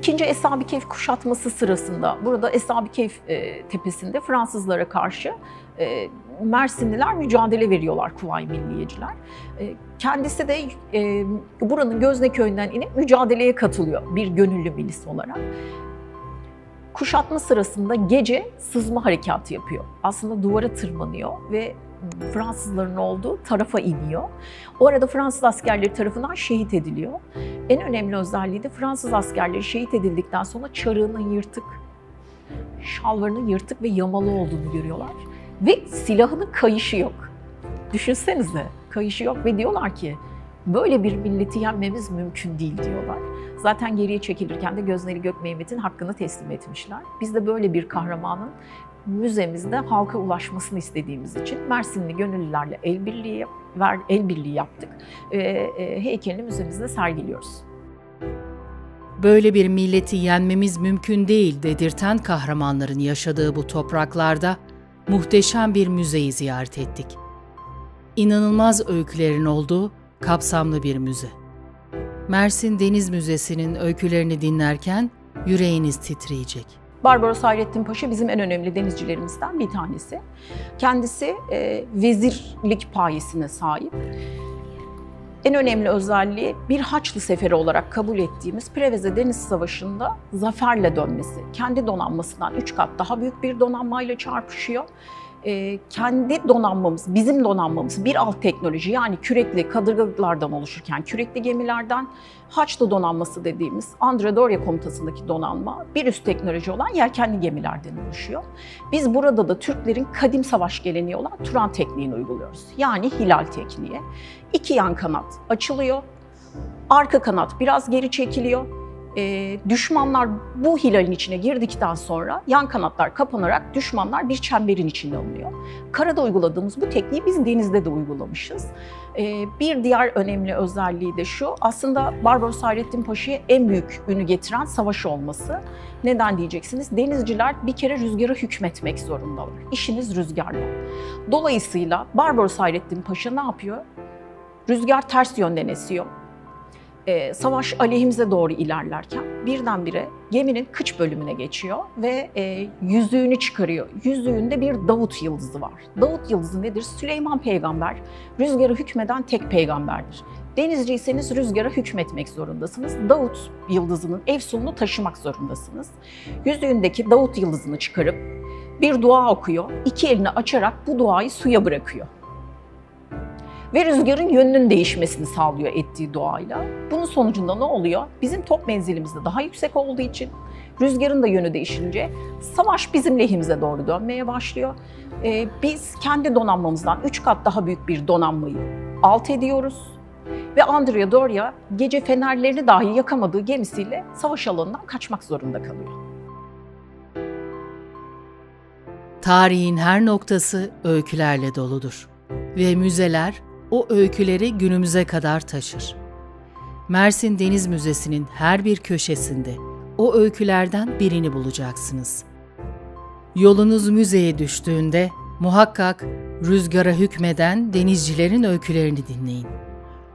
İkinci Eshab-ı Kehf kuşatması sırasında, burada Eshab-ı Kehf tepesinde Fransızlara karşı Mersinliler mücadele veriyorlar, Kuvayi Milliyeciler. Kendisi de buranın Gözne Köyü'nden inip mücadeleye katılıyor bir gönüllü milis olarak. Kuşatma sırasında gece sızma harekatı yapıyor. Aslında duvara tırmanıyor ve Fransızların olduğu tarafa iniyor. O arada Fransız askerleri tarafından şehit ediliyor. En önemli özelliği de Fransız askerleri şehit edildikten sonra çarığının yırtık, şalvarının yırtık ve yamalı olduğunu görüyorlar. Ve silahının kayışı yok. Düşünsenize, kayışı yok ve diyorlar ki böyle bir milleti yenmemiz mümkün değil diyorlar. Zaten geriye çekilirken de Gözneli Gökmehmet'in hakkını teslim etmişler. Biz de böyle bir kahramanın müzemizde halka ulaşmasını istediğimiz için Mersinli gönüllülerle el birliği yaptık. Heykelini müzemizde sergiliyoruz. Böyle bir milleti yenmemiz mümkün değil dedirten kahramanların yaşadığı bu topraklarda muhteşem bir müzeyi ziyaret ettik. İnanılmaz öykülerin olduğu kapsamlı bir müze. Mersin Deniz Müzesi'nin öykülerini dinlerken yüreğiniz titreyecek. Barbaros Hayrettin Paşa bizim en önemli denizcilerimizden bir tanesi. Kendisi vezirlik payesine sahip. En önemli özelliği bir Haçlı seferi olarak kabul ettiğimiz Preveze Deniz Savaşı'nda zaferle dönmesi. Kendi donanmasından 3 kat daha büyük bir donanmayla çarpışıyor. Kendi donanmamız, bizim donanmamız bir alt teknoloji, yani kürekli kadırgalardan oluşurken kürekli gemilerden, Haçlı donanması dediğimiz Andrea Doria komutasındaki donanma bir üst teknoloji olan yelkenli gemilerden oluşuyor. Biz burada da Türklerin kadim savaş geleneği olan Turan tekniğini uyguluyoruz. Yani hilal tekniği. 2 yan kanat açılıyor, arka kanat biraz geri çekiliyor. Düşmanlar bu hilalin içine girdikten sonra yan kanatlar kapanarak düşmanlar bir çemberin içine alınıyor. Karada uyguladığımız bu tekniği biz denizde de uygulamışız. Bir diğer önemli özelliği de şu, aslında Barbaros Hayrettin Paşa'ya en büyük ünü getiren savaş olması. Neden diyeceksiniz? Denizciler bir kere rüzgara hükmetmek zorundalar. İşiniz rüzgarla. Dolayısıyla Barbaros Hayrettin Paşa ne yapıyor? Rüzgar ters yönden esiyor. Savaş aleyhimize doğru ilerlerken birdenbire geminin kıç bölümüne geçiyor ve yüzüğünü çıkarıyor. Yüzüğünde bir Davut yıldızı var. Davut yıldızı nedir? Süleyman peygamber rüzgara hükmeden tek peygamberdir. Denizciyseniz rüzgara hükmetmek zorundasınız. Davut yıldızının efsununu taşımak zorundasınız. Yüzüğündeki Davut yıldızını çıkarıp bir dua okuyor. 2 elini açarak bu duayı suya bırakıyor. Ve rüzgarın yönünün değişmesini sağlıyor ettiği duayla. Bunun sonucunda ne oluyor? Bizim top menzilimizde daha yüksek olduğu için rüzgarın da yönü değişince savaş bizim lehimize doğru dönmeye başlıyor. Biz kendi donanmamızdan 3 kat daha büyük bir donanmayı alt ediyoruz. Ve Andrea Doria gece fenerlerini dahi yakamadığı gemisiyle savaş alanından kaçmak zorunda kalıyor. Tarihin her noktası öykülerle doludur ve müzeler o öyküleri günümüze kadar taşır. Mersin Deniz Müzesi'nin her bir köşesinde o öykülerden birini bulacaksınız. Yolunuz müzeye düştüğünde muhakkak rüzgara hükmeden denizcilerin öykülerini dinleyin.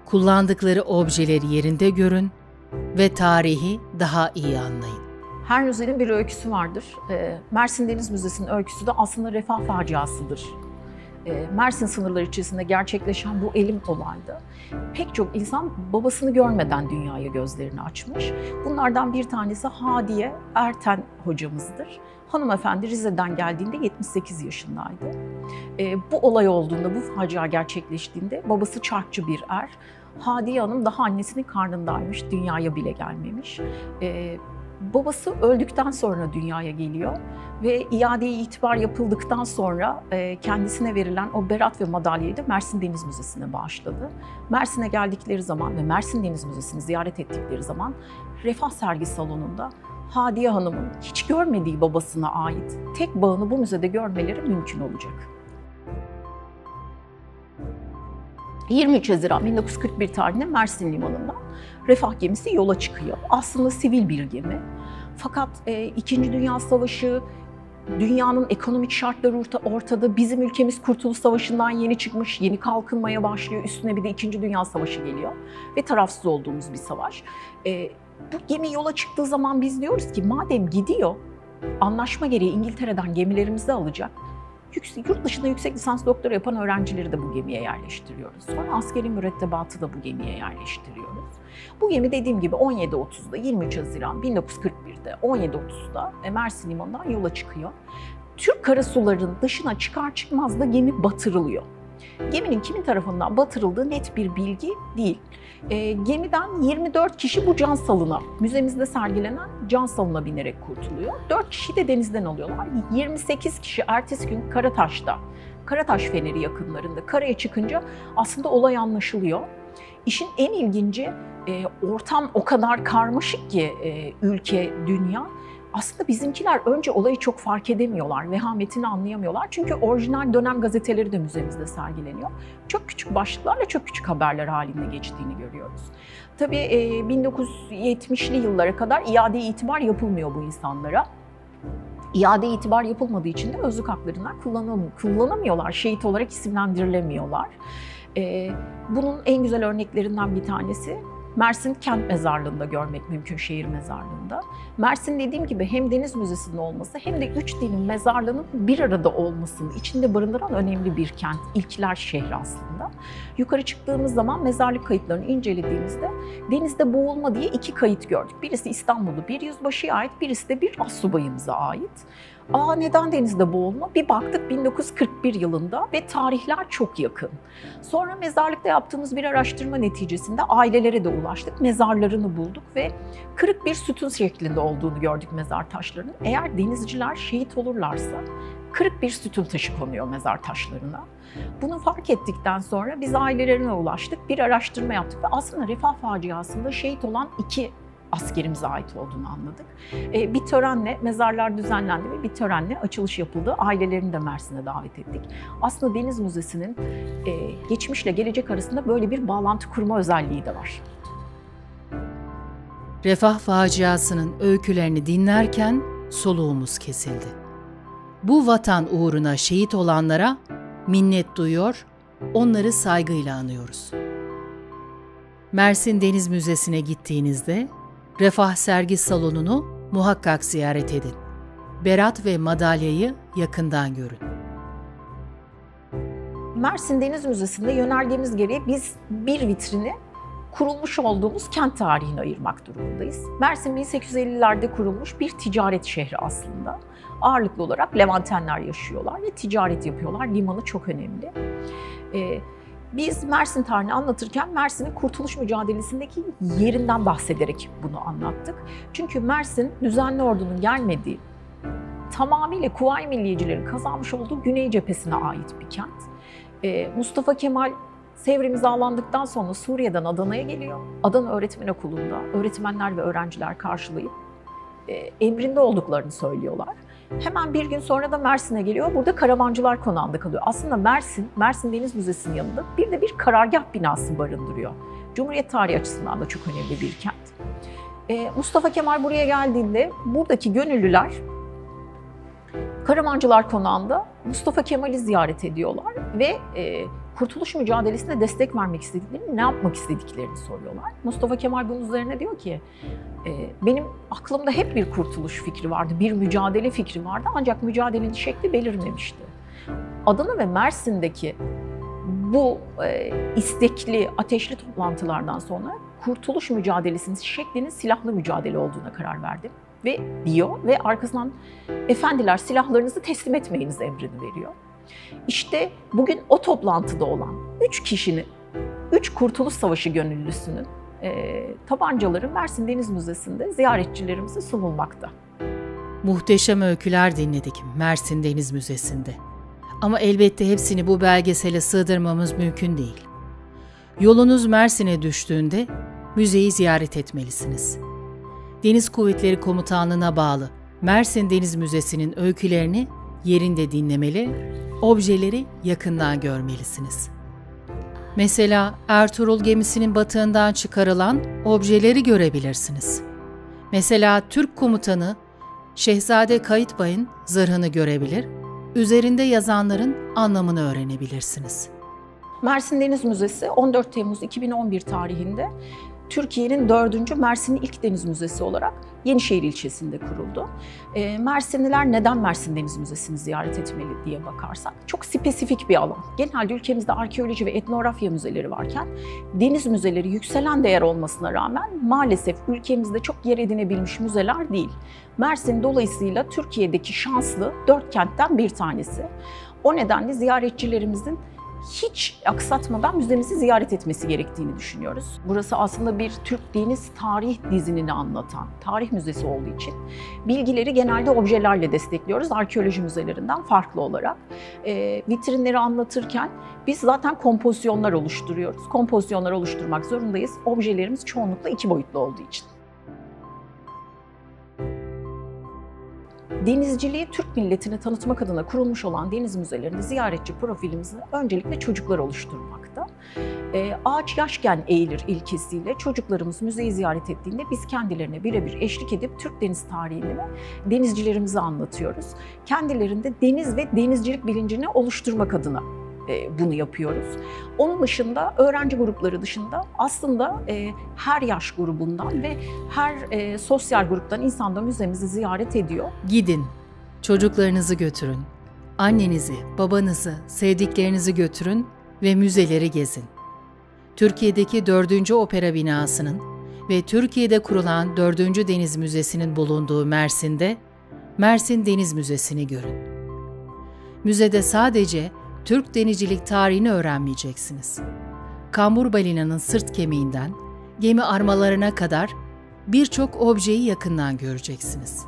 Kullandıkları objeleri yerinde görün ve tarihi daha iyi anlayın. Her müzenin bir öyküsü vardır. Mersin Deniz Müzesi'nin öyküsü de aslında refah faciasıdır. Mersin sınırları içerisinde gerçekleşen bu elim olaydı. Pek çok insan babasını görmeden dünyaya gözlerini açmış. Bunlardan bir tanesi Hadiye Erten hocamızdır. Hanımefendi Rize'den geldiğinde 78 yaşındaydı. Bu olay olduğunda, bu facia gerçekleştiğinde babası çarkçı bir er. Hadiye Hanım daha annesinin karnındaymış, dünyaya bile gelmemiş. Babası öldükten sonra dünyaya geliyor ve iade-i itibar yapıldıktan sonra kendisine verilen o berat ve madalyayı da Mersin Deniz Müzesi'ne bağışladı. Mersin'e geldikleri zaman ve Mersin Deniz Müzesi'ni ziyaret ettikleri zaman Refah Sergi Salonu'nda Hadiye Hanım'ın hiç görmediği babasına ait tek bağını bu müzede görmeleri mümkün olacak. 23 Haziran 1941 tarihinde Mersin Limanı'ndan Refah gemisi yola çıkıyor. Aslında sivil bir gemi. Fakat İkinci Dünya Savaşı, dünyanın ekonomik şartları ortada. Bizim ülkemiz Kurtuluş Savaşı'ndan yeni çıkmış, yeni kalkınmaya başlıyor. Üstüne bir de İkinci Dünya Savaşı geliyor ve tarafsız olduğumuz bir savaş. Bu gemi yola çıktığı zaman biz diyoruz ki madem gidiyor, anlaşma gereği İngiltere'den gemilerimizi alacak. Yurt dışında yüksek lisans doktora yapan öğrencileri de bu gemiye yerleştiriyoruz. Sonra askeri mürettebatı da bu gemiye yerleştiriyoruz. Bu gemi dediğim gibi 17.30'da 23 Haziran 1941'de 17.30'da Mersin Limanı'ndan yola çıkıyor. Türk karasularının dışına çıkar çıkmaz da gemi batırılıyor. Geminin kimin tarafından batırıldığı net bir bilgi değil. Gemiden 24 kişi bu can salına, müzemizde sergilenen can salına binerek kurtuluyor. 4 kişi de denizden alıyorlar. 28 kişi ertesi gün Karataş'ta, Karataş Feneri yakınlarında karaya çıkınca aslında olay anlaşılıyor. İşin en ilginci ortam o kadar karmaşık ki ülke, dünya. Aslında bizimkiler önce olayı çok fark edemiyorlar, vehametini anlayamıyorlar. Çünkü orijinal dönem gazeteleri de müzemizde sergileniyor. Çok küçük başlıklarla çok küçük haberler halinde geçtiğini görüyoruz. Tabii 1970'li yıllara kadar iade itibar yapılmıyor bu insanlara. İade itibar yapılmadığı için de özlük haklarından kullanamıyorlar, şehit olarak isimlendirilemiyorlar. Bunun en güzel örneklerinden bir tanesi Mersin Kent Mezarlığı'nda görmek mümkün, şehir mezarlığında. Mersin dediğim gibi hem Deniz Müzesi'nin olması hem de 3 dinin mezarlığının bir arada olmasını içinde barındıran önemli bir kent, ilkler şehri aslında. Yukarı çıktığımız zaman mezarlık kayıtlarını incelediğimizde denizde boğulma diye 2 kayıt gördük. Birisi İstanbullu bir yüzbaşıya ait, birisi de bir astsubayımıza ait. Neden denizde boğulma? Bir baktık 1941 yılında ve tarihler çok yakın. Sonra mezarlıkta yaptığımız bir araştırma neticesinde ailelere de ulaştık. Mezarlarını bulduk ve kırık bir sütun şeklinde olduğunu gördük mezar taşlarının. Eğer denizciler şehit olurlarsa kırık bir sütun taşı konuyor mezar taşlarına. Bunu fark ettikten sonra biz ailelerine ulaştık, bir araştırma yaptık ve aslında Refah faciasında şehit olan 2 askerimize ait olduğunu anladık. Bir törenle mezarlar düzenlendi ve bir törenle açılış yapıldı. Ailelerini de Mersin'e davet ettik. Aslında Deniz Müzesi'nin geçmişle gelecek arasında böyle bir bağlantı kurma özelliği de var. Refah faciasının öykülerini dinlerken soluğumuz kesildi. Bu vatan uğruna şehit olanlara minnet duyuyor, onları saygıyla anıyoruz. Mersin Deniz Müzesi'ne gittiğinizde Refah sergi salonunu muhakkak ziyaret edin. Berat ve madalyayı yakından görün. Mersin Deniz Müzesi'nde yönergemiz gereği biz bir vitrini kurulmuş olduğumuz kent tarihine ayırmak durumundayız. Mersin 1850'lerde kurulmuş bir ticaret şehri aslında. Ağırlıklı olarak Levantenler yaşıyorlar ve ticaret yapıyorlar. Limanı çok önemli. Biz Mersin tarihini anlatırken Mersin'in kurtuluş mücadelesindeki yerinden bahsederek bunu anlattık. Çünkü Mersin düzenli ordunun gelmediği, tamamıyla Kuvayi Milliyecilerin kazanmış olduğu Güney cephesine ait bir kent. Mustafa Kemal Sevr imzalandıktan sonra Suriye'den Adana'ya geliyor. Adana Öğretmen Okulu'nda öğretmenler ve öğrenciler karşılayıp emrinde olduklarını söylüyorlar. Hemen bir gün sonra da Mersin'e geliyor. Burada Karavancılar Konağı'nda kalıyor. Aslında Mersin Deniz Müzesi'nin yanında bir de bir karargah binası barındırıyor. Cumhuriyet tarihi açısından da çok önemli bir kent. Mustafa Kemal buraya geldiğinde buradaki gönüllüler Karavancılar Konağı'nda Mustafa Kemal'i ziyaret ediyorlar ve kurtuluş mücadelesine destek vermek istediklerini, ne yapmak istediklerini soruyorlar. Mustafa Kemal bunun üzerine diyor ki, benim aklımda hep bir kurtuluş fikri vardı, bir mücadele fikri vardı ancak mücadelenin şekli belirmemişti. Adana ve Mersin'deki bu istekli, ateşli toplantılardan sonra kurtuluş mücadelesinin şeklinin silahlı mücadele olduğuna karar verdim ve diyor ve arkasından efendiler silahlarınızı teslim etmeyiniz emrini veriyor. İşte bugün o toplantıda olan 3 kişinin, 3 Kurtuluş Savaşı gönüllüsünün tabancaları Mersin Deniz Müzesi'nde ziyaretçilerimize sunulmakta. Muhteşem öyküler dinledik Mersin Deniz Müzesi'nde. Ama elbette hepsini bu belgesele sığdırmamız mümkün değil. Yolunuz Mersin'e düştüğünde müzeyi ziyaret etmelisiniz. Deniz Kuvvetleri Komutanlığı'na bağlı Mersin Deniz Müzesi'nin öykülerini yerinde dinlemeli, objeleri yakından görmelisiniz. Mesela Ertuğrul gemisinin batığından çıkarılan objeleri görebilirsiniz. Mesela Türk komutanı Şehzade Kayıtbay'ın zırhını görebilir, üzerinde yazanların anlamını öğrenebilirsiniz. Mersin Deniz Müzesi 14 Temmuz 2011 tarihinde Türkiye'nin 4. Mersin'in ilk deniz müzesi olarak Yenişehir ilçesinde kuruldu. Mersinliler neden Mersin Deniz Müzesi'ni ziyaret etmeli diye bakarsak, çok spesifik bir alan. Genelde ülkemizde arkeoloji ve etnografya müzeleri varken, deniz müzeleri yükselen değer olmasına rağmen maalesef ülkemizde çok yer edinebilmiş müzeler değil. Mersin dolayısıyla Türkiye'deki şanslı 4 kentten bir tanesi. O nedenle ziyaretçilerimizin hiç aksatmadan müzemizi ziyaret etmesi gerektiğini düşünüyoruz. Burası aslında bir Türk deniz tarih dizinini anlatan tarih müzesi olduğu için bilgileri genelde objelerle destekliyoruz, arkeoloji müzelerinden farklı olarak. Vitrinleri anlatırken biz zaten kompozisyonlar oluşturuyoruz. Kompozisyonlar oluşturmak zorundayız. Objelerimiz çoğunlukla 2 boyutlu olduğu için. Denizciliği Türk milletine tanıtmak adına kurulmuş olan deniz müzelerinde ziyaretçi profilimizi öncelikle çocuklar oluşturmakta. Ağaç yaşken eğilir ilkesiyle çocuklarımız müzeyi ziyaret ettiğinde biz kendilerine birebir eşlik edip Türk deniz tarihini ve denizcilerimizi anlatıyoruz. Kendilerinde deniz ve denizcilik bilincini oluşturmak adına bunu yapıyoruz. Onun dışında öğrenci grupları dışında aslında her yaş grubundan ve her sosyal gruptan insan da müzemizi ziyaret ediyor. Gidin, çocuklarınızı götürün, annenizi, babanızı, sevdiklerinizi götürün ve müzeleri gezin. Türkiye'deki 4. opera binasının ve Türkiye'de kurulan 4. Deniz Müzesi'nin bulunduğu Mersin'de Mersin Deniz Müzesi'ni görün. Müzede sadece Türk denizcilik tarihini öğrenmeyeceksiniz. Kambur balinanın sırt kemiğinden gemi armalarına kadar birçok objeyi yakından göreceksiniz.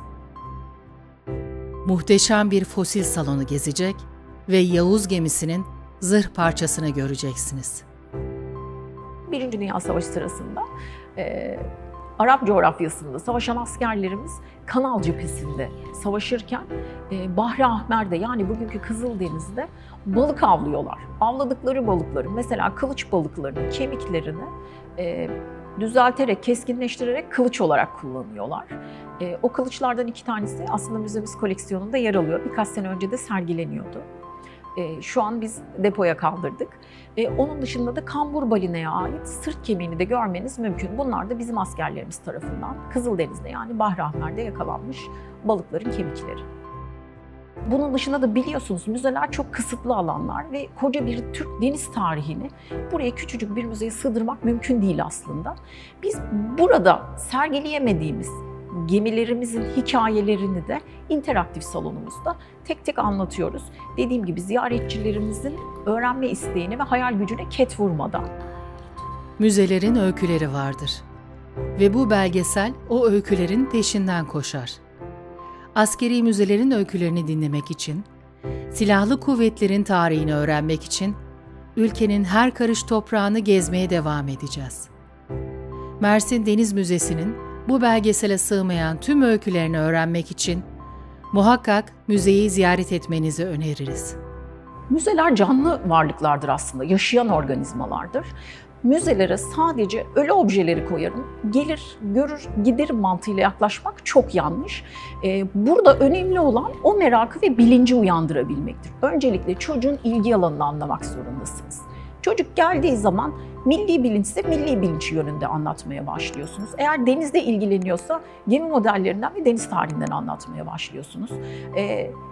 Muhteşem bir fosil salonu gezecek ve Yavuz gemisinin zırh parçasını göreceksiniz. Birinci Dünya Savaşı sırasında Arap coğrafyasında savaşan askerlerimiz Kanal cephesinde savaşırken Bahri Ahmer'de, yani bugünkü Kızıldeniz'de balık avlıyorlar. Avladıkları balıkları, mesela kılıç balıklarının kemiklerini düzelterek, keskinleştirerek kılıç olarak kullanıyorlar. O kılıçlardan 2 tanesi aslında müzemiz koleksiyonunda yer alıyor. Birkaç sene önce de sergileniyordu. Şu an biz depoya kaldırdık. Onun dışında da kambur balinaya ait sırt kemiğini de görmeniz mümkün. Bunlar da bizim askerlerimiz tarafından Kızıldeniz'de, yani Bahri Ahmer'de yakalanmış balıkların kemikleri. Bunun dışında da biliyorsunuz müzeler çok kısıtlı alanlar ve koca bir Türk deniz tarihini buraya küçücük bir müzeye sığdırmak mümkün değil aslında. Biz burada sergileyemediğimiz gemilerimizin hikayelerini de interaktif salonumuzda tek tek anlatıyoruz. Dediğim gibi ziyaretçilerimizin öğrenme isteğini ve hayal gücüne ket vurmadan. Müzelerin öyküleri vardır ve bu belgesel o öykülerin peşinden koşar. Askeri müzelerin öykülerini dinlemek için, silahlı kuvvetlerin tarihini öğrenmek için ülkenin her karış toprağını gezmeye devam edeceğiz. Mersin Deniz Müzesi'nin bu belgesele sığmayan tüm öykülerini öğrenmek için muhakkak müzeyi ziyaret etmenizi öneririz. Müzeler canlı varlıklardır aslında, yaşayan organizmalardır. Müzelere sadece ölü objeleri koyarım, gelir, görür, giderim mantığıyla yaklaşmak çok yanlış. Burada önemli olan o merakı ve bilinci uyandırabilmektir. Öncelikle çocuğun ilgi alanını anlamak zorundasınız. Çocuk geldiği zaman milli bilinçse milli bilinç yönünde anlatmaya başlıyorsunuz. Eğer denizle ilgileniyorsa gemi modellerinden ve deniz tarihinden anlatmaya başlıyorsunuz.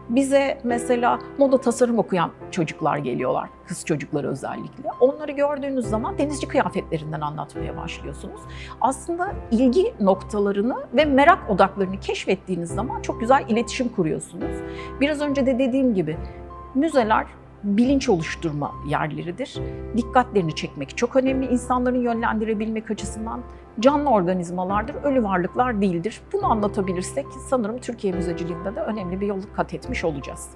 Bize mesela moda tasarım okuyan çocuklar geliyorlar, kız çocukları özellikle. Onları gördüğünüz zaman denizci kıyafetlerinden anlatmaya başlıyorsunuz. Aslında ilgi noktalarını ve merak odaklarını keşfettiğiniz zaman çok güzel iletişim kuruyorsunuz. Biraz önce de dediğim gibi müzeler bilinç oluşturma yerleridir. Dikkatlerini çekmek çok önemli. İnsanların yönlendirebilmek açısından canlı organizmalardır, ölü varlıklar değildir. Bunu anlatabilirsek sanırım Türkiye müzeciliğinde de önemli bir yol kat etmiş olacağız.